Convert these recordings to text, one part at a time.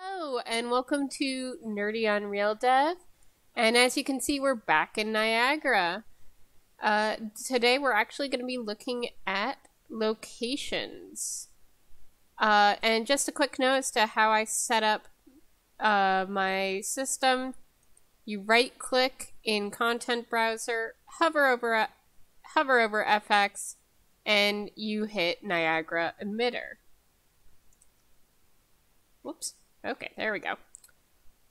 Hello, and welcome to Nerdy on Real Dev. And as you can see, we're back in Niagara. Today we're actually going to be looking at locations. And just a quick note as to how I set up my system. You right-click in Content Browser, hover over FX, and you hit Niagara Emitter. Whoops. Okay, there we go.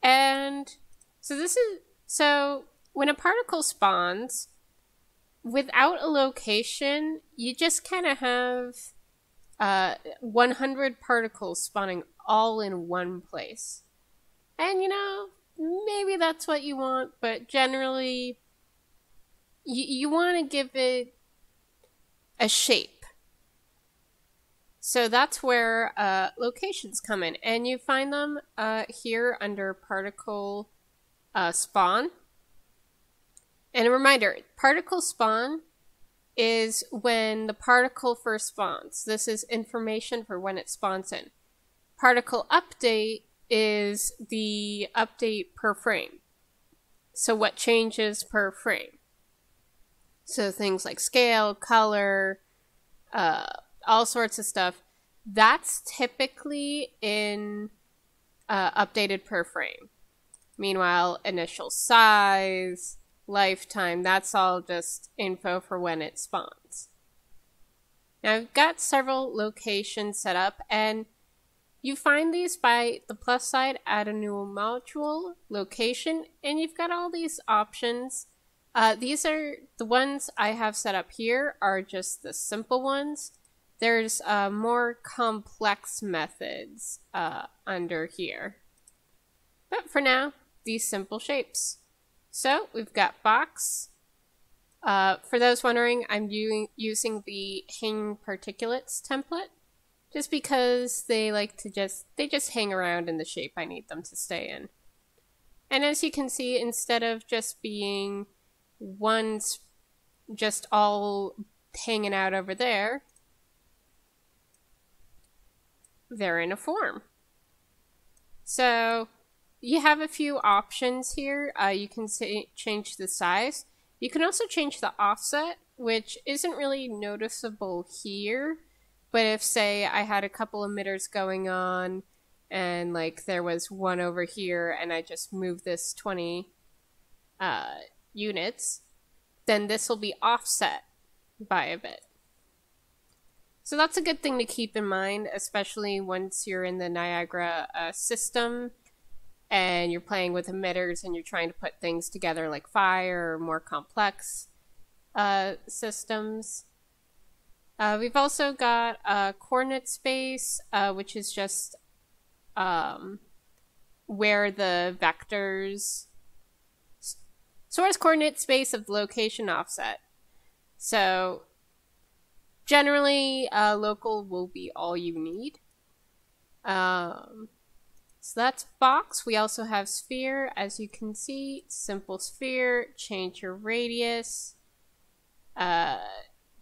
And so when a particle spawns, without a location, you just kind of have 100 particles spawning all in one place. And maybe that's what you want, but generally you want to give it a shape. So that's where locations come in, and you find them here under particle spawn. And a reminder, particle spawn is when the particle first spawns. This is information for when it spawns in. Particle update is the update per frame. So what changes per frame. So things like scale, color, all sorts of stuff. That's typically in updated per frame. Meanwhile, initial size, lifetime, that's all just info for when it spawns. Now I've got several locations set up, and you find these by the plus side, add a new module, location, and you've got all these options. These are the ones I have set up here are just the simple ones. There's more complex methods under here. But for now, these simple shapes. So we've got box. For those wondering, I'm using the hanging particulates template just because they just hang around in the shape I need them to stay in. And as you can see, instead of just being ones just all hanging out over there, they're in a form. So you have a few options here. You can change the size. You can also change the offset, which isn't really noticeable here. But if, say, I had a couple emitters going on and there was one over here and I just moved this 20 units, then this will be offset by a bit. So that's a good thing to keep in mind, especially once you're in the Niagara system and you're playing with emitters and you're trying to put things together like fire or more complex systems. We've also got coordinate space, which is just where the vectors... source coordinate space of the location offset. So generally, local will be all you need. So that's box. We also have sphere, as you can see. Simple sphere, change your radius,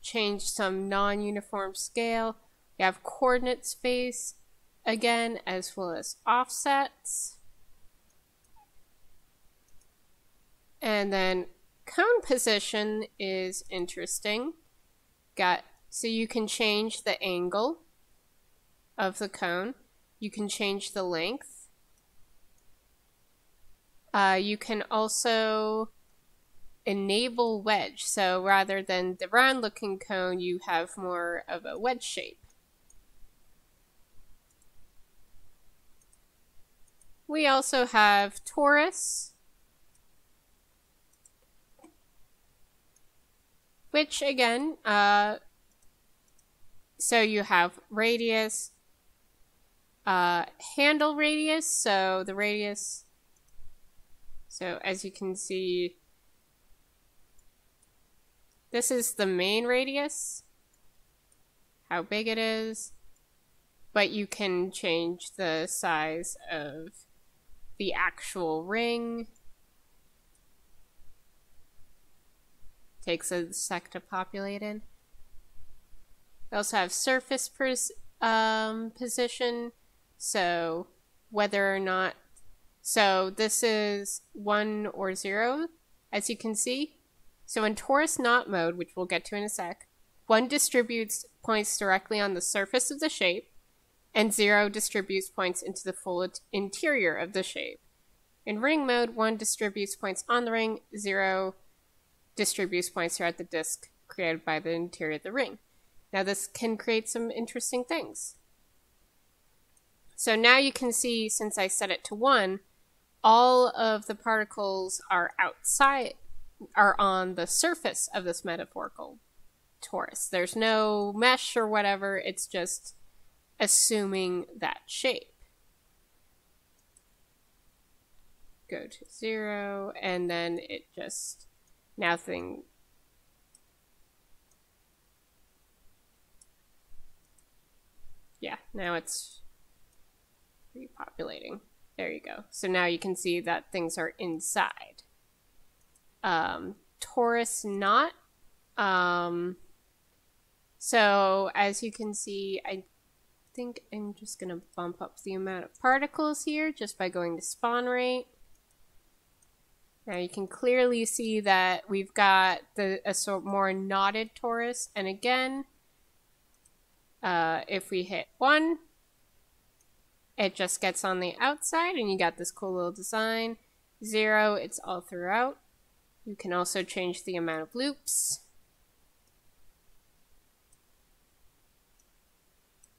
change some non-uniform scale. We have coordinate space, again, as well as offsets. And then cone position is interesting. So you can change the angle of the cone. You can change the length. You can also enable wedge. So rather than the round looking cone, you have more of a wedge shape. We also have torus, which again, so you have radius, handle radius, so the radius, so as you can see, this is the main radius, how big it is, but you can change the size of the actual ring. Takes a sec to populate in. We also have surface position, so whether or not, so this is 1 or 0, as you can see. So in torus knot mode, which we'll get to in a sec, 1 distributes points directly on the surface of the shape, and 0 distributes points into the full interior of the shape. In ring mode, 1 distributes points on the ring, 0 distributes points throughout the disk created by the interior of the ring. Now this can create some interesting things. So now you can see, since I set it to 1, all of the particles are on the surface of this metaphorical torus. There's no mesh or whatever, it's just assuming that shape. Go to 0, and then it just, nothing. Yeah, now it's repopulating. There you go. So now you can see that things are inside. Torus knot. So as you can see, I think I'm just going to bump up the amount of particles here just by going to spawn rate. Now you can clearly see that we've got a sort more knotted torus. And again, if we hit 1, it just gets on the outside and you got this cool little design. 0, it's all throughout. You can also change the amount of loops.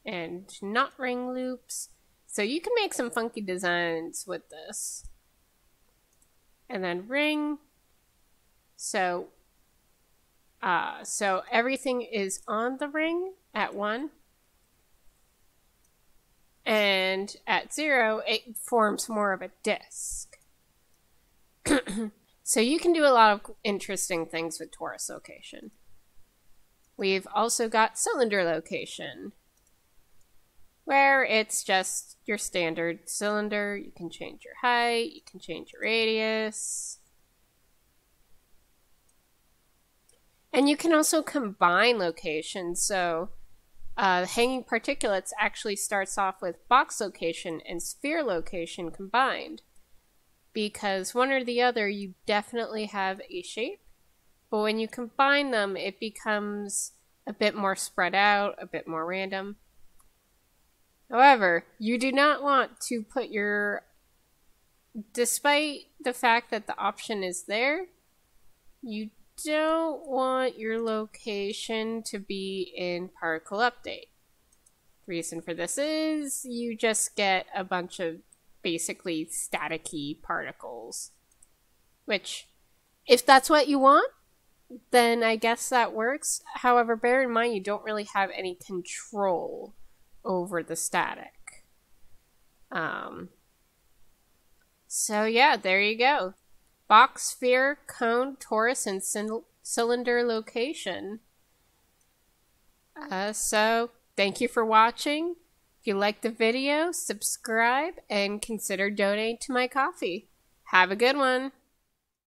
And knot ring loops. So you can make some funky designs with this. And then ring. So everything is on the ring at 1. And at 0, it forms more of a disc. So you can do a lot of interesting things with torus location. We've also got cylinder location, where it's just your standard cylinder. You can change your height, you can change your radius. And you can also combine locations. So hanging particulates actually starts off with box location and sphere location combined. Because one or the other, you definitely have a shape. But when you combine them, it becomes a bit more spread out, a bit more random. However, you do not want to put your, despite the fact that the option is there, you don't want your location to be in particle update. The reason for this is you just get a bunch of basically staticky particles, which, if that's what you want, then I guess that works. However, bear in mind you don't really have any control over the static. So yeah, there you go. Box, sphere, cone, torus, and cylinder location. So thank you for watching. If you liked the video, subscribe and consider donating to my coffee. Have a good one.